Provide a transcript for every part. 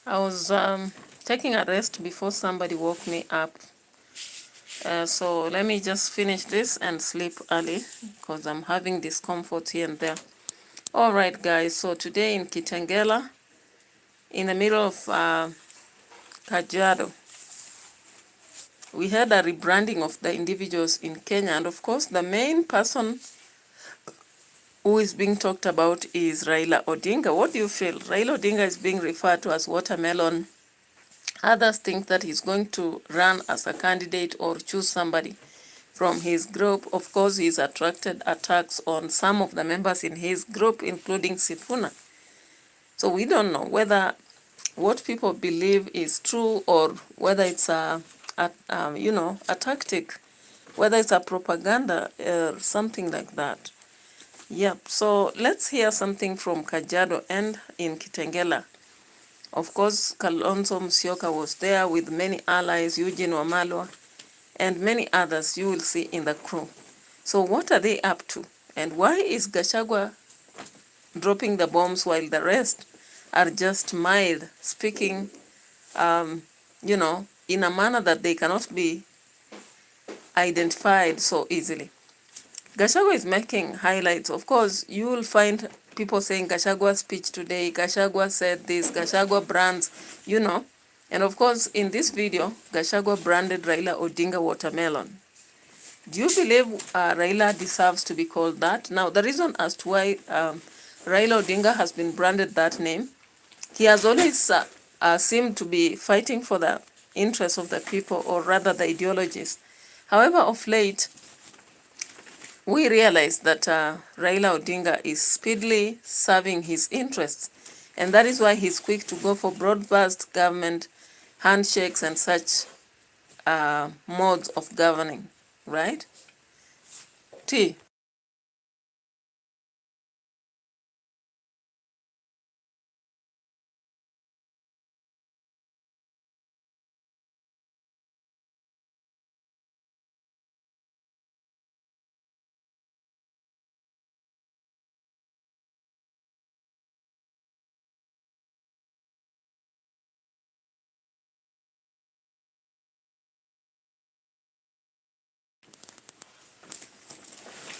I was taking a rest before somebody woke me up. So let me just finish this and sleep early because I'm having discomfort here and there. All right, guys. So today in Kitengela, in the middle of Kajiado, we had a rebranding of the individuals in Kenya. And of course, the main person who is being talked about is Raila Odinga. What do you feel? Raila Odinga is being referred to as watermelon. Others think that he's going to run as a candidate or choose somebody from his group. Of course, he's attracted attacks on some of the members in his group, including Sifuna. So we don't know whether what people believe is true or whether it's a tactic, whether it's a propaganda or something like that. Yep. So let's hear something from Kajiado and in Kitengela. Of course, Kalonzo Musyoka was there with many allies, Eugene Wamalwa, and many others you will see in the crew. So what are they up to? And why is Gachagua dropping the bombs while the rest are just mild, speaking, in a manner that they cannot be identified so easily? Gachagua is making highlights. Of course, you will find people saying Gachagua's speech today, Gachagua said this, Gachagua brands, And of course, in this video, Gachagua branded Raila Odinga watermelon. Do you believe Raila deserves to be called that? Now, the reason as to why Raila Odinga has been branded that name, he has always seemed to be fighting for the interests of the people, or rather the ideologies. However, of late, we realize that Raila Odinga is speedily serving his interests, and that is why he's quick to go for broad-based government handshakes and such modes of governing, right? T.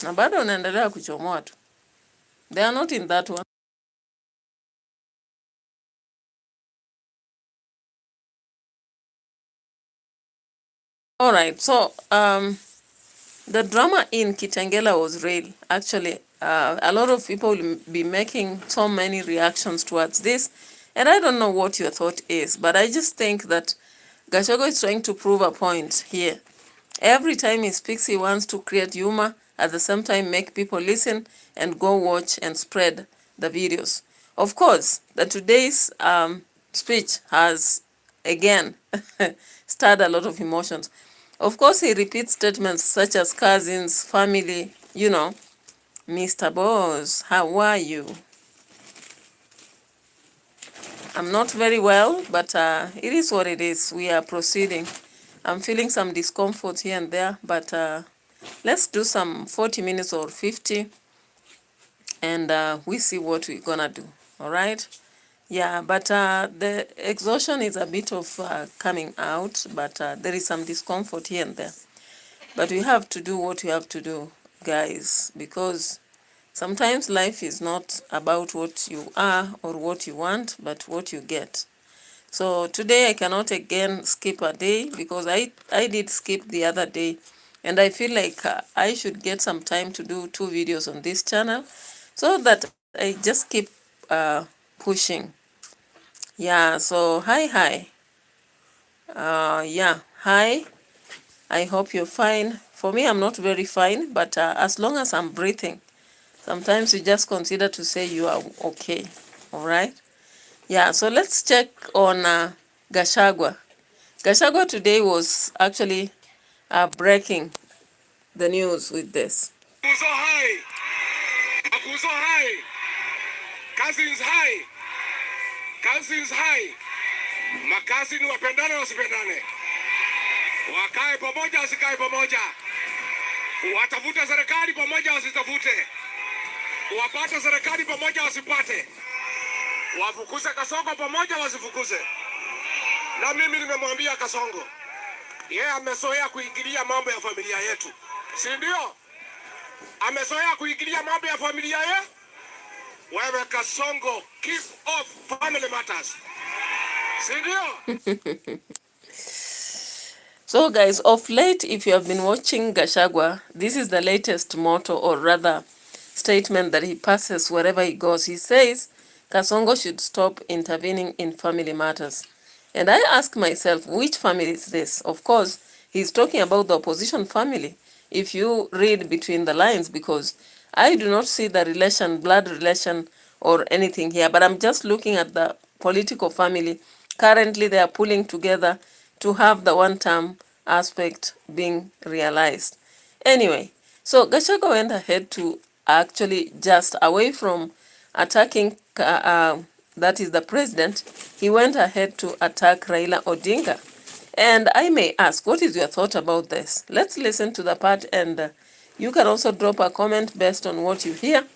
Na bado wanaendelea kuchomoa tu. They are not in that one. All right, so the drama in Kitengela was real. Actually, a lot of people will be making so many reactions towards this, and I don't know what your thought is, but I just think that Gachagua is trying to prove a point here. Every time he speaks, he wants to create humor, at the same time make people listen and go watch and spread the videos. Of course, today's speech has, again, stirred a lot of emotions. Of course, he repeats statements such as cousins, family, Mr. Boss, how are you? I'm not very well, but it is what it is. We are proceeding. I'm feeling some discomfort here and there, but let's do some 40 minutes or 50, and we see what we're gonna do. All right? Yeah, but the exhaustion is a bit of coming out, but there is some discomfort here and there. But we have to do what we have to do, guys, because sometimes life is not about what you are or what you want, but what you get. So today I cannot again skip a day because I did skip the other day, and I feel like I should get some time to do 2 videos on this channel so that I just keep pushing. Yeah, so hi. Yeah, hi. I hope you're fine. For me, I'm not very fine, but as long as I'm breathing, sometimes you just consider to say you are okay. All right? Yeah, so let's check on Gachagua. Gachagua today was actually breaking the news with this. Makuzo high. Makuzo high. Cousins high. Cousins high. Makasi ni wapendane wasipendane. Wakae pamoja wasikae pamoja. Watafute serikali pamoja wasitafute. Wapate serikali pamoja wasipate. Wafukuze Kasongo pamoja, wasifukuze. Na mimi nimemwambia Kasongo, yeye amezoea kuingilia mambo ya familia yetu, si ndio? Amezoea kuingilia mambo ya familia yetu. Wewe Kasongo, keep off family matters, si ndio? So guys, of late, if you have been watching Gachagua, this is the latest motto, or rather statement, that he passes wherever he goes. He says Kasongo should stop intervening in family matters. And I ask myself, which family is this? Of course, he's talking about the opposition family, if you read between the lines, because I do not see the relation, blood relation or anything here, but I'm just looking at the political family. Currently, they are pulling together to have the one-term aspect being realized. Anyway, so Gachagua went ahead to actually, just away from attacking that is the president, he went ahead to attack Raila Odinga. And I may ask, what is your thought about this? Let's listen to the part, and you can also drop a comment based on what you hear,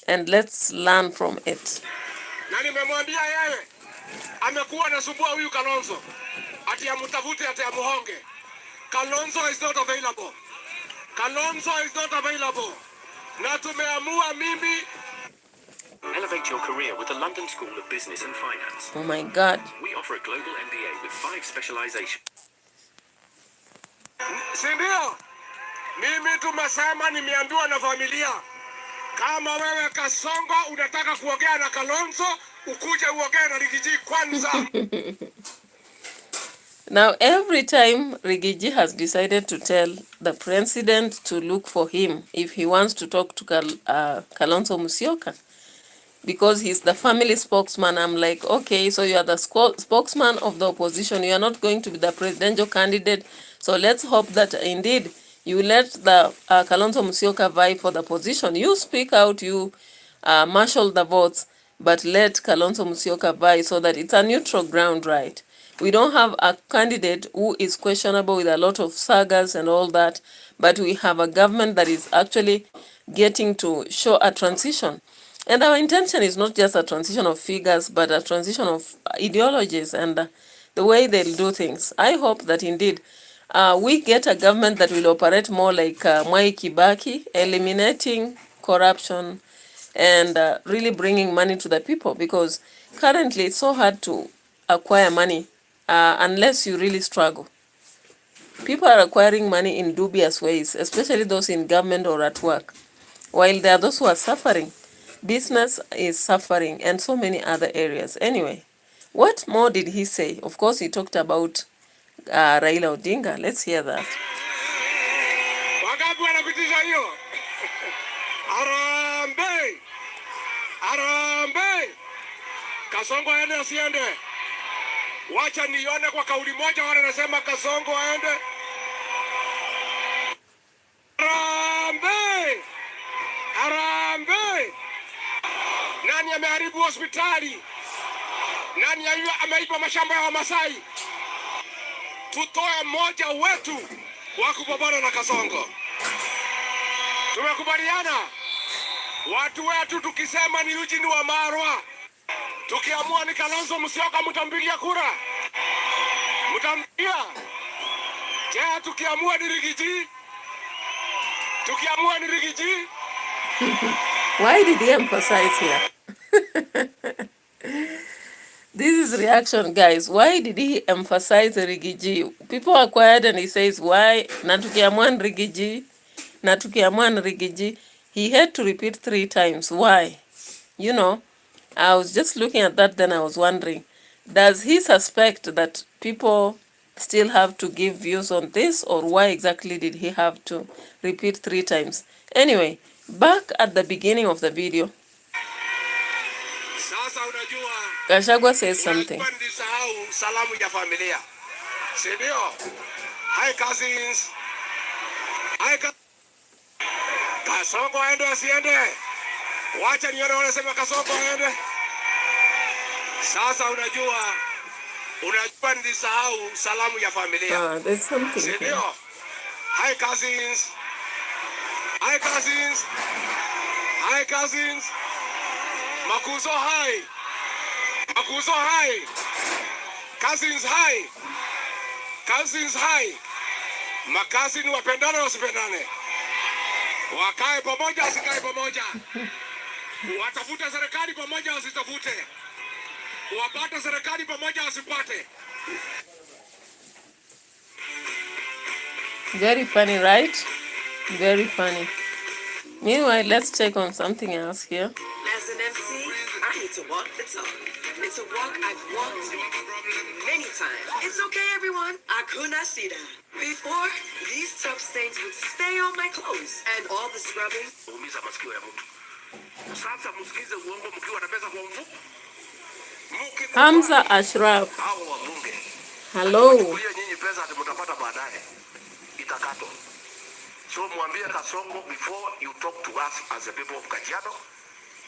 and let's learn from it. Na nimemwambia yeye amekuwa anasumbua huyu Kalonzo ati amtafute ati amuhonge. Kalonzo is not available. Kalonzo is not available. Na tumeamua mimi. Elevate your career with the London School of Business and Finance. Oh my God. We offer a global MBA with 5 specializations. Sindio? Mimi tumesema, nimeambiwa na familia, kama wewe Kasongo unataka kuongea na Kalonzo, ukuje uongee na Rigiji kwanza. Now, every time Rigiji has decided to tell the president to look for him if he wants to talk to Kalonzo Musyoka, because he's the family spokesman, I'm like, okay, so you are the spokesman of the opposition. You are not going to be the presidential candidate. So let's hope that indeed you let the Kalonzo Musyoka vie for the position. You speak out, you marshal the votes, but let Kalonzo Musyoka vie so that it's a neutral ground, right? We don't have a candidate who is questionable with a lot of sagas and all that, but we have a government that is actually getting to show a transition. And our intention is not just a transition of figures, but a transition of ideologies and the way they'll do things. I hope that indeed we get a government that will operate more like Mwai Kibaki, eliminating corruption and really bringing money to the people, because currently it's so hard to acquire money unless you really struggle. People are acquiring money in dubious ways, especially those in government or at work, while there are those who are suffering. Business is suffering, and so many other areas. Anyway, what more did he say? Of course, he talked about Raila Odinga. Let's hear that. Arambe! Arambe! Kasongo aende asiende? Wacha nione kwa kauli moja wale nasema Kasongo aende. Arambe! Arambe! Nani ameharibu hospitali? Nani ameiba mashamba ya Wamasai? Tutoe mmoja wetu wa kupambana na Kasongo. Tumekubaliana? Watu wetu tukisema ni Eugene Wamalwa, tukiamua ni Kalonzo Musyoka, mtampigia kura? Mtampigia? Je, tukiamua ni Rigiji? Tukiamua ni Rigiji? Why did he emphasize here? This is reaction, guys. Why did he emphasize Rigiji? People are quiet and he says, why? Natukiamua ni Rigiji. Natukiamua ni Rigiji. He had to repeat 3 times. Why? You know, I was just looking at that, then I was wondering, does he suspect that people still have to give views on this, or why exactly did he have to repeat 3 times? Anyway, back at the beginning of the video, Gachagua says something. Hi cousins. Hi Kasongo aende asiende? Wacha nione wanasema Kasongo aende. Sasa unajua nilisahau salamu ya familia. There's something here. Hi cousins. Hi cousins. Hi cousins. Makuzo hi. Makuzo hai. Cousins hai. Cousins hai. Makazini wapendane wasipendane. Wakae pamoja wasikae pamoja. Watafute serikali pamoja wasitafute. Wapate serikali pamoja wasipate. Very funny, right? Very funny. Meanwhile, let's check on something else here. As an MC, I need to walk the talk. It's a walk I've walked many times. It's okay, everyone. Hakuna shida. Before, these tough stains would stay on my clothes and all the scrubbing. Umiza masikio ya mtu. Sasa msikize uongo mkiwa na pesa kwa mfuko. Hamza Ashraf. Hao wabunge. Hello. Kulia nyinyi pesa ati mtapata baadaye. Itakato. So mwambie Kasongo, before you talk to us as the people of Kajiado,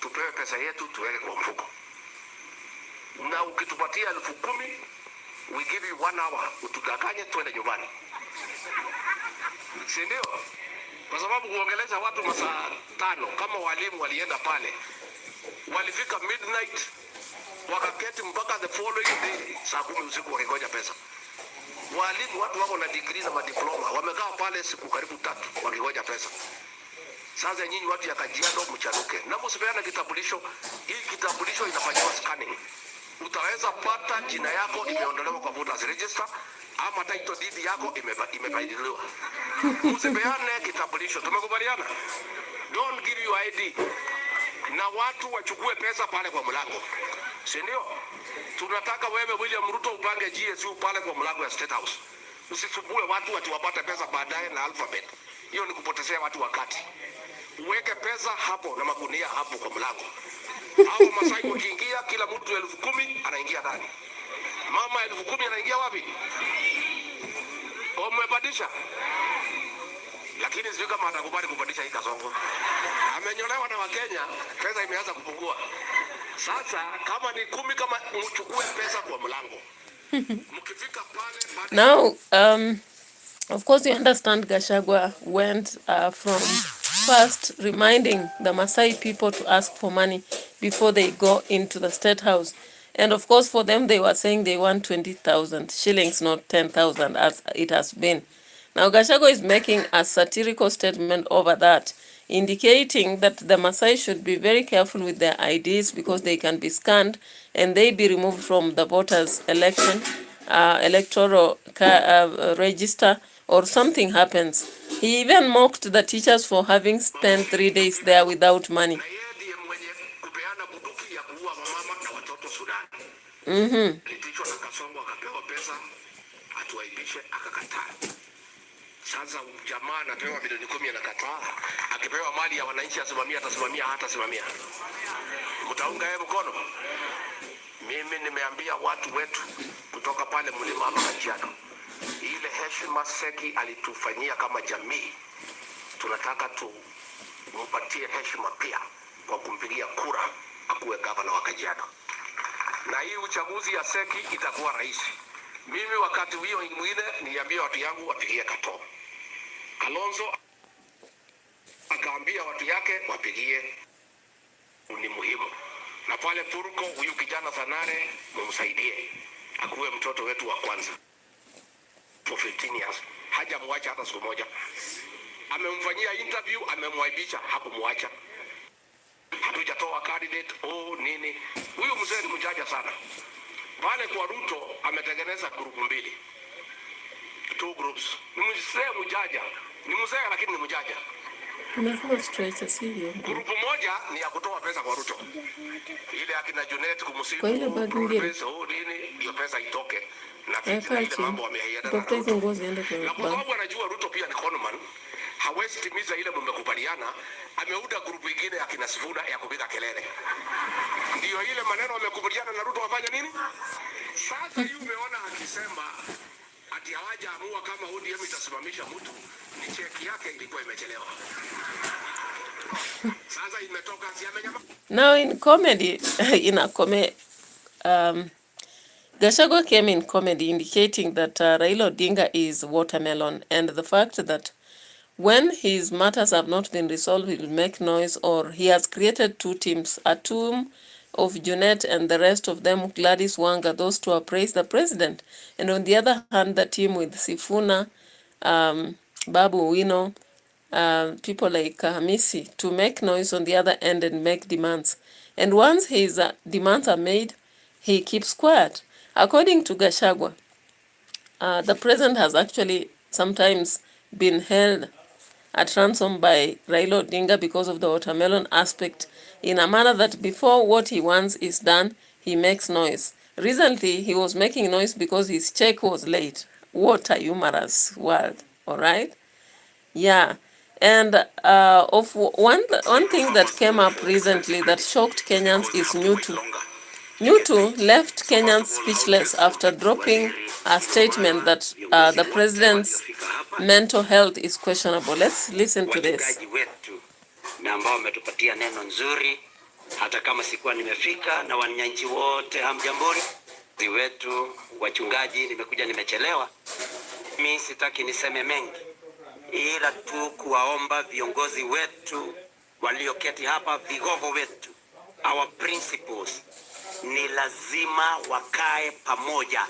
tupewe pesa yetu tuweke kwa mfuko. Na ukitupatia 10,000, we give you 1 hour, utudanganye twende nyumbani. Si ndio? Kwa sababu kuongeleza watu masaa 5 kama walimu walienda pale. Walifika midnight, wakaketi mpaka the following day saa 10 usiku wakingoja pesa. Walimu watu wako na degree na madiploma wamekaa pale siku karibu 3 wakingoja pesa. Sasa nyinyi watu ya Kajiado mchanuke. Na msipeane kitambulisho. Hii kitambulisho inafanywa scanning. Utaweza pata jina yako imeondolewa kwa voters register ama title deed yako imebadilishwa. Msipeane kitambulisho. Tumekubaliana? Don't give you ID. Na watu wachukue pesa pale kwa mlango. Si ndio? Tunataka wewe William Ruto upange GSU pale kwa mlango ya State House. Usisumbue watu wapate pesa baadaye na alphabet. Hiyo ni kupotezea watu wakati. Uweke pesa hapo na magunia hapo kwa mlango. Hao Masai wakiingia kila mtu 10,000 anaingia ndani. Mama 10,000 anaingia wapi? Umebadilisha. Lakini sio kama atakubali kubadilisha hii Kasongo. Amenyolewa na Wakenya, pesa imeanza kupungua. Sasa kama ni 10 kama mchukue pesa kwa mlango. Mkifika pale Now, of course, you understand Gachagua went from first reminding the Maasai people to ask for money before they go into the State House. And of course, for them, they were saying they want 20,000 shillings, not 10,000, as it has been. Now, Gachagua is making a satirical statement over that, indicating that the Maasai should be very careful with their IDs because they can be scanned and they be removed from the voters' electoral register, or something happens. He even mocked the teachers for having spent 3 days there without money. Sasa jamaa anapewa milioni 10 anakataa. Akipewa mali ya wananchi atasimamia hatasimamia. Mtaunga yeye mkono. Mimi nimeambia watu wetu kutoka pale mlima wa Kajiado. Ile heshima Seki alitufanyia kama jamii. Tunataka tumpatie heshima pia kwa kumpigia kura akuwe gavana wa Kajiado. Na hii uchaguzi ya Seki itakuwa rais. Mimi wakati huo mwingine niliambia watu yangu wapigie Kato. Kalonzo akaambia watu yake wapigie, ni muhimu. Na pale Puruko huyu kijana Sanare mumsaidie akuwe mtoto wetu wa kwanza. For 15 years hajamwacha hata siku moja. Amemfanyia interview, amemwaibisha, hakumwacha. Hatujatoa candidate nini. Huyu mzee ni mjaja sana. Pale kwa Ruto ametengeneza grupu 2. 2 groups. Ni mzee mjaja. Ni mzee lakini ni mjaja. Unafanya stress asili. Grupu moja ni ya kutoa pesa kwa Ruto. Ile akina Junet kumsifu. Kwa ile bag nyingine. Nini hiyo pesa itoke. Na ile mambo ameaiana. Dr. hizo ngozi ende kwa bank. Kwa sababu anajua Ruto pia ni conman. Hawezi timiza ile mmekubaliana. Ameuda grupu nyingine ya kina Sifuna ya kupiga kelele. Ndio ile maneno wamekubaliana na Ruto wafanya nini? Sasa hiyo umeona akisema ati hawajaamua kama ODM itasimamisha mtu, ni cheki yake ilikuwa imechelewa. Sasa imetoka si amenyama. Now in comedy, Gachagua came in comedy indicating that Raila Odinga is watermelon, and the fact that when his matters have not been resolved, he will make noise, or he has created 2 teams, a team of Junet and the rest of them, Gladys Wanga, those two praise the president. And on the other hand, the team with Sifuna, Babu Wino, people like Hamisi, to make noise on the other end and make demands. And once his demands are made, he keeps quiet. According to Gachagua, the president has actually sometimes been held at ransom by Raila Odinga because of the watermelon aspect, in a manner that before what he wants is done, he makes noise. Recently, he was making noise because his check was late. What a humorous world, all right? Yeah. And of one thing that came up recently that shocked Kenyans is Nyutu left Kenyans speechless after dropping a statement that the president's mental health is questionable. Let's listen to this. Na ambao wametupatia neno nzuri hata kama sikuwa nimefika, na wananchi wote hamjamboni. Wetu wachungaji, nimekuja nimechelewa. Mimi sitaki niseme mengi, ila tu kuwaomba viongozi wetu walioketi hapa, vigogo wetu, our principles, ni lazima wakae pamoja,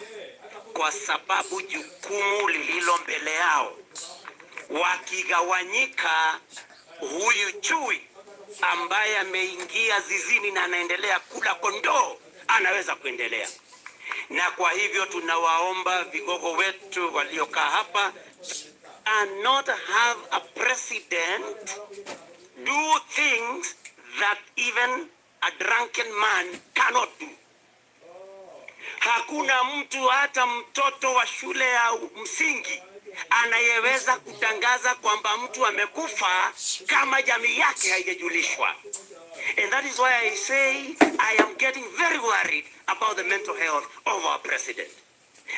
kwa sababu jukumu lililo mbele yao. Wakigawanyika, huyu chui ambaye ameingia zizini na anaendelea kula kondoo anaweza kuendelea. Na kwa hivyo tunawaomba vigogo wetu waliokaa hapa, and not have a president do things that even a drunken man cannot do. Hakuna mtu, hata mtoto wa shule ya msingi, anayeweza kutangaza kwamba mtu amekufa kama jamii yake haijajulishwa. And that is why I say I am getting very worried about the mental health of our president.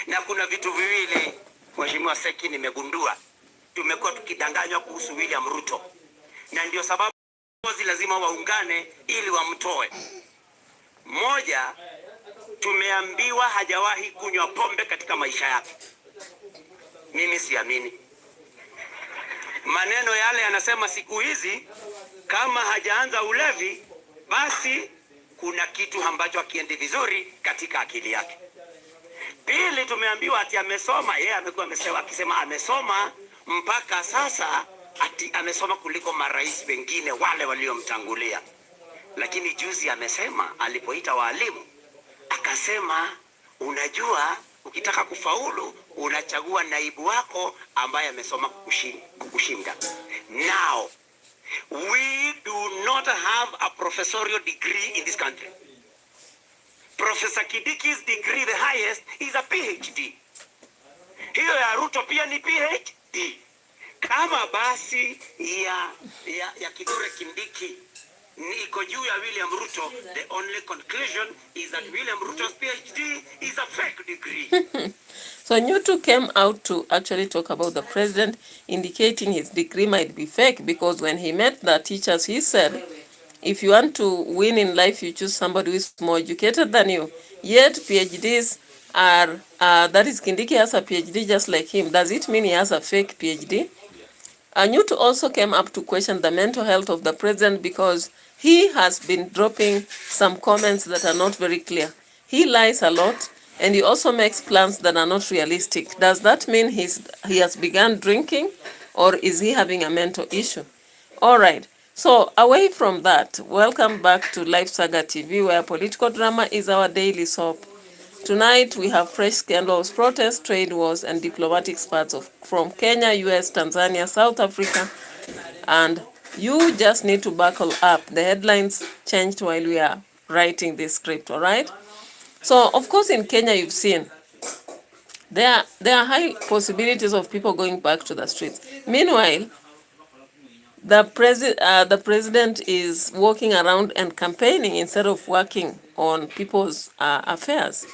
Na kuna vitu viwili, Mheshimiwa Seki, nimegundua tumekuwa tukidanganywa kuhusu William Ruto, na ndio sababu lazima waungane ili wamtoe. Moja, tumeambiwa hajawahi kunywa pombe katika maisha yake. Mimi siamini maneno yale. Yanasema siku hizi kama hajaanza ulevi, basi kuna kitu ambacho hakiendi vizuri katika akili yake. Pili, tumeambiwa ati amesoma. Yeye amekuwa akisema amesoma mpaka sasa, ati amesoma kuliko marais wengine wale waliomtangulia. Lakini juzi amesema, alipoita walimu, akasema unajua, ukitaka kufaulu unachagua naibu wako ambaye amesoma kukushinda. Now, we do not have a professorial degree in this country. Professor Kidiki's degree, the highest, is a PhD. Hiyo ya Ruto pia ni PhD. Kama basi ya Kithure Kindiki iko juu ya William Ruto, the only conclusion is that William Ruto's PhD is a fake degree. So Nyutu came out to actually talk about the president, indicating his degree might be fake, because when he met the teachers, he said, if you want to win in life, you choose somebody who is more educated than you. Yet PhDs are, that is, Kindiki has a PhD just like him. Does it mean he has a fake PhD? Nyutu also came up to question the mental health of the president, because he has been dropping some comments that are not very clear. He lies a lot, and he also makes plans that are not realistic. Does that mean he has begun drinking, or is he having a mental issue? All right. So away from that, welcome back to Life Saga TV, where political drama is our daily soap. Tonight we have fresh scandals, protests, trade wars, and diplomatic spats from Kenya, US, Tanzania, South Africa, and you just need to buckle up. The headlines changed while we are writing this script, all right? So, of course, in Kenya, you've seen there are high possibilities of people going back to the streets. Meanwhile, the president is walking around and campaigning instead of working on people's affairs.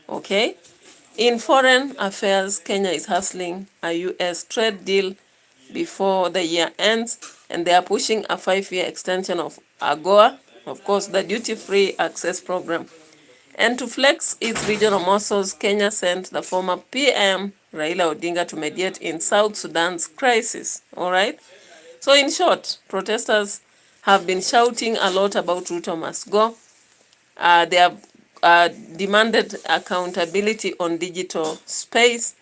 Okay? In foreign affairs, Kenya is hustling a US trade deal before the year ends, and they are pushing a 5-year extension of AGOA, of course, the duty-free access program. And to flex its regional muscles, Kenya sent the former PM, Raila Odinga, to mediate in South Sudan's crisis. All right? So in short, protesters have been shouting a lot about Ruto must go. They have demanded accountability on digital space,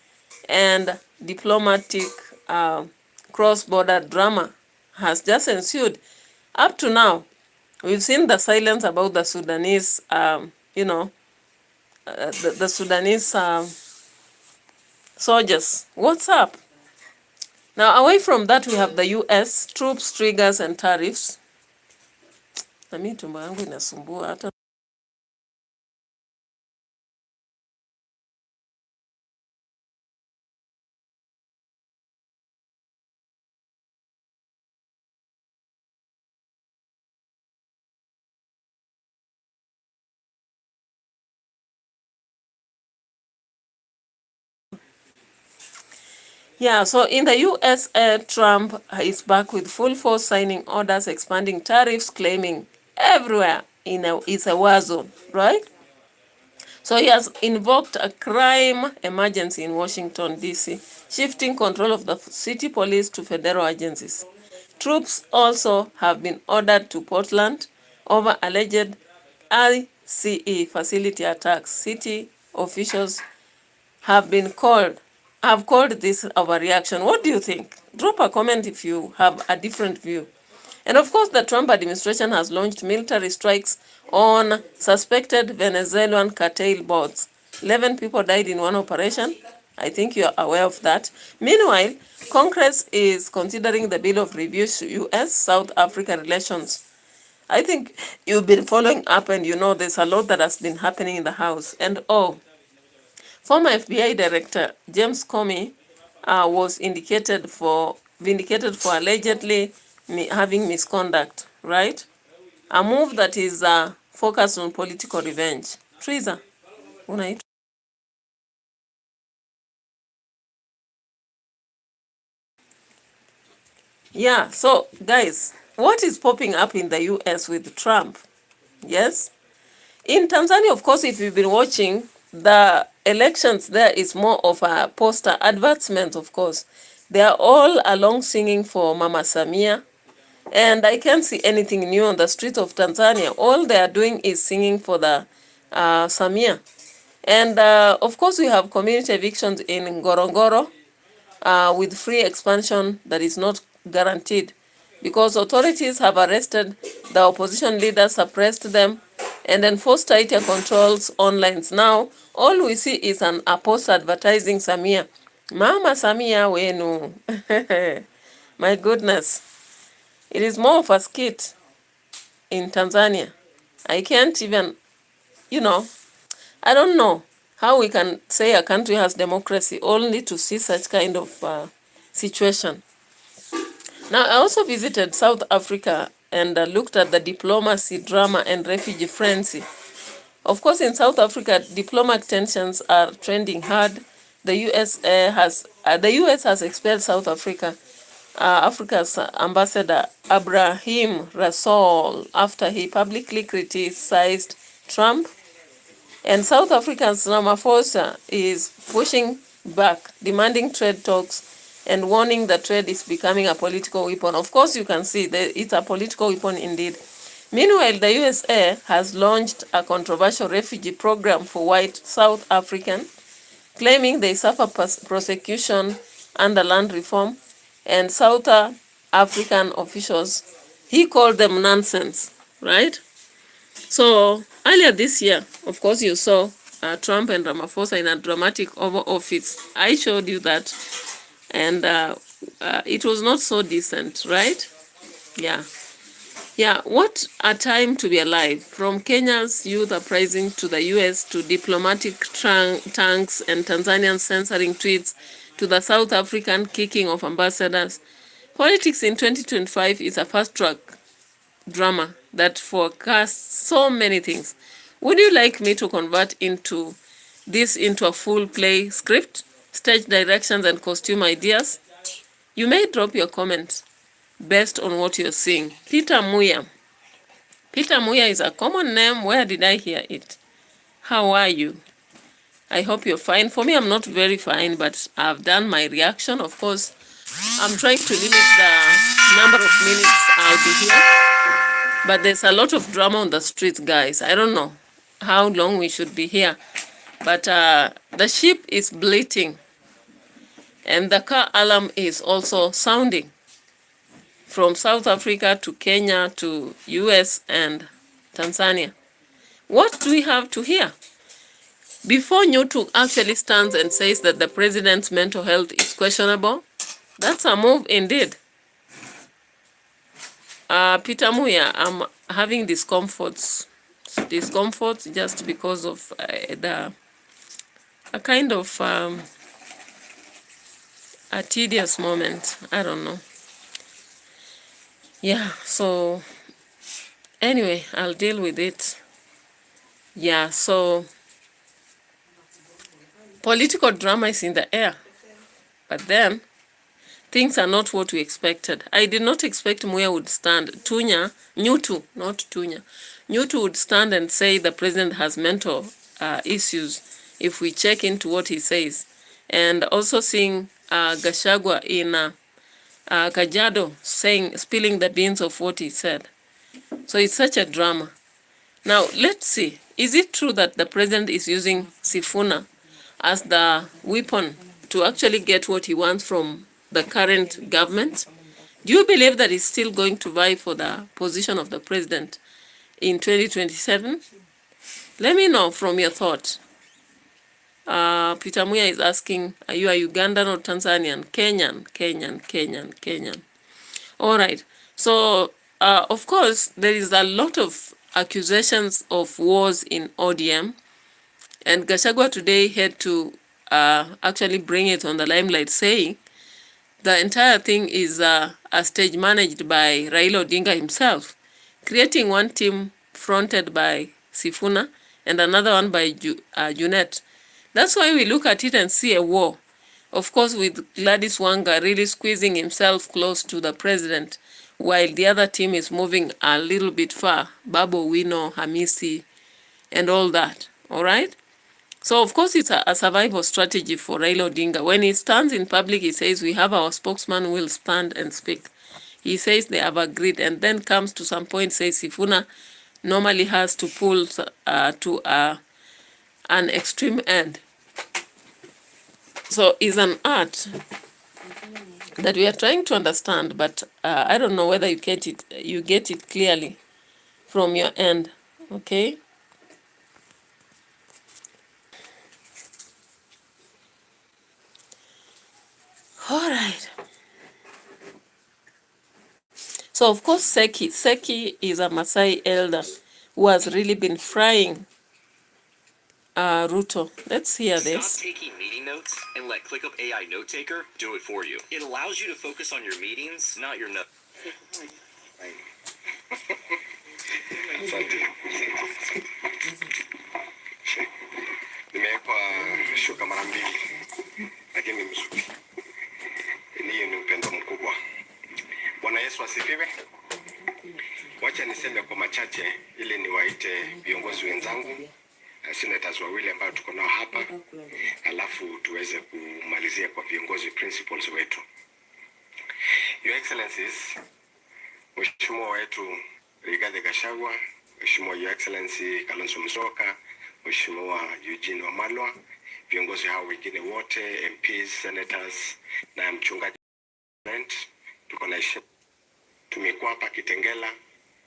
and diplomatic cross-border drama has just ensued. Up to now, we've seen the silence about the Sudanese, the Sudanese soldiers. What's up? Now, away from that, we have the US, troops, triggers, and tariffs. Na mimi tumbo yangu inasumbua hata. Yeah, so in the US, Trump is back with full force signing orders, expanding tariffs, claiming everywhere is a war zone, right? So he has invoked a crime emergency in Washington, D.C., shifting control of the city police to federal agencies. Troops also have been ordered to Portland over alleged ICE facility attacks. City officials have called this overreaction. What do you think? Drop a comment if you have a different view. And of course, the Trump administration has launched military strikes on suspected Venezuelan cartel boards. 11 people died in one operation. I think you are aware of that. Meanwhile, Congress is considering the bill of reviews U.S.-South Africa relations. I think you've been following up and you know there's a lot that has been happening in the House. And former FBI Director James Comey was vindicated for allegedly having misconduct, right? A move that is focused on political revenge. Triza, unaitwa? Yeah, so guys, what is popping up in the US with Trump? Yes? In Tanzania, of course, if you've been watching, the elections there is more of a poster advertisement, of course. They are all along singing for Mama Samia. And I can't see anything new on the streets of Tanzania. All they are doing is singing for the Samia. And of course, we have community evictions in Ngorongoro with free expansion that is not guaranteed because authorities have arrested the opposition leaders, suppressed them, and enforced tighter controls online. Now, all we see is a post advertising Samia. Mama Samia wenu. My goodness. It is more of a skit in Tanzania. I can't even, I don't know how we can say a country has democracy only to see such kind of situation. Now, I also visited South Africa and looked at the diplomacy, drama, and refugee frenzy. Of course, in South Africa, diplomatic tensions are trending hard. The US has expelled South Africa. Africa's ambassador Abraham Rasool after he publicly criticized Trump. And South Africa's Ramaphosa is pushing back, demanding trade talks and warning that trade is becoming a political weapon. Of course, you can see that it's a political weapon indeed. Meanwhile, the USA has launched a controversial refugee program for white South Africans, claiming they suffer persecution under land reform, and South African officials, he called them nonsense, right? So earlier this year, of course, you saw Trump and Ramaphosa in a dramatic Oval Office. I showed you that, and it was not so decent, right? Yeah. Yeah, what a time to be alive. From Kenya's youth uprising to the US to diplomatic tanks and Tanzanian censoring tweets to the South African kicking of ambassadors. Politics in 2025 is a fast-track drama that forecasts so many things. Would you like me to convert this into a full play script, stage directions, and costume ideas? You may drop your comments based on what you're seeing. Peter Muya. Peter Muya is a common name. Where did I hear it? How are you? I hope you're fine. For me, I'm not very fine, but I've done my reaction. Of course, I'm trying to limit the number of minutes I'll be here. But there's a lot of drama on the streets, guys. I don't know. how long we should be here. But the ship is bleating, and the car alarm is also sounding from South Africa to Kenya to US and Tanzania. What do we have to hear? Before Nyutu actually stands and says that the president's mental health is questionable, that's a move indeed. Peter Muya, I'm having discomforts just because of a kind of a tedious moment. I don't know. Yeah, so anyway, I'll deal with it. Yeah, so political drama is in the air, but then things are not what we expected. I did not expect Muya would stand. Nyutu would stand and say the president has mental issues if we check into what he says. And also seeing Gachagua in Kajiado spilling the beans of what he said. So it's such a drama. Now, let's see. Is it true that the president is using Sifuna as the weapon to actually get what he wants from the current government? Do you believe that he's still going to vie for the position of the president in 2027? Let me know from your thought. Peter Muya is asking, are you a Ugandan or Tanzanian? Kenyan. All right. So, of course, there is a lot of accusations of wars in ODM. And Gachagua today had to actually bring it on the limelight, saying the entire thing is a stage managed by Raila Odinga himself, creating one team fronted by Sifuna and another one by Junet. That's why we look at it and see a war. Of course, with Gladys Wanga really squeezing himself close to the president, while the other team is moving a little bit far. Babu Wino, Hamisi, and all that. All right? So, of course, it's a survival strategy for Raila Odinga. When he stands in public, he says, we have our spokesman who will stand and speak. He says they have agreed, and then comes to some point, says Sifuna normally has to pull to an extreme end. So it's an art that we are trying to understand, but I don't know whether you get it clearly from your end, okay? All right. So, of course, Seki is a Maasai elder who has really been frying Ruto. Let's hear this. Stop taking meeting notes and let ClickUp AI Note Taker do it for you. It allows you to focus on your meetings, not your notes. Nimewekwa shuka mara mbili, lakini mzuri. Hiyo ni upendo mkubwa. Bwana Yesu asifiwe. Wacha niseme kwa machache ili niwaite viongozi wenzangu, senators wawili ambao tuko nao hapa, alafu tuweze kumalizia kwa viongozi principals wetu. Your Excellencies, Mheshimiwa wetu Rigathi Gachagua, Mheshimiwa Your Excellency Kalonzo Musyoka, Mheshimiwa Eugene Wamalwa, viongozi hao wengine wote, MPs, senators na mchungaji, tuko na tumekuwa hapa Kitengela,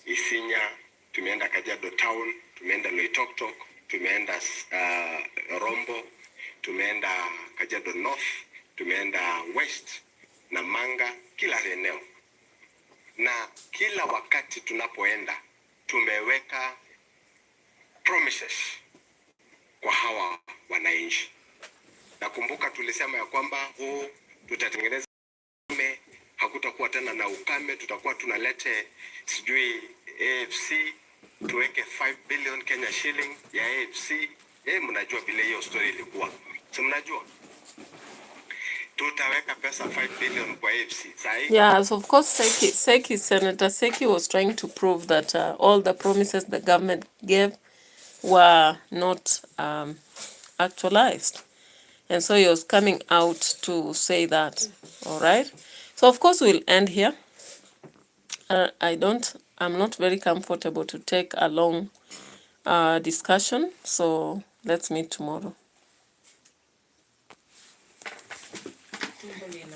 Isinya, tumeenda Kajiado Town, tumeenda Loitoktok, tumeenda Rombo, tumeenda Kajiado North, tumeenda West na Manga, kila eneo. Na kila wakati tunapoenda tumeweka promises kwa hawa wananchi. Nakumbuka tulisema ya kwamba tutatengeneza ukame, hakutakuwa tena na ukame, tutakuwa tunalete sijui AFC, tuweke 5 billion Kenya shilling ya AFC. Mnajua vile hiyo story ilikuwa. Si mnajua? Tutaweka pesa 5 billion kwa AFC. Yeah, so of course Senator Seki was trying to prove that all the promises the government gave were not actualized. And so he was coming out to say that. All right. So of course we'll end here. I'm not very comfortable to take a long discussion. So let's meet tomorrow.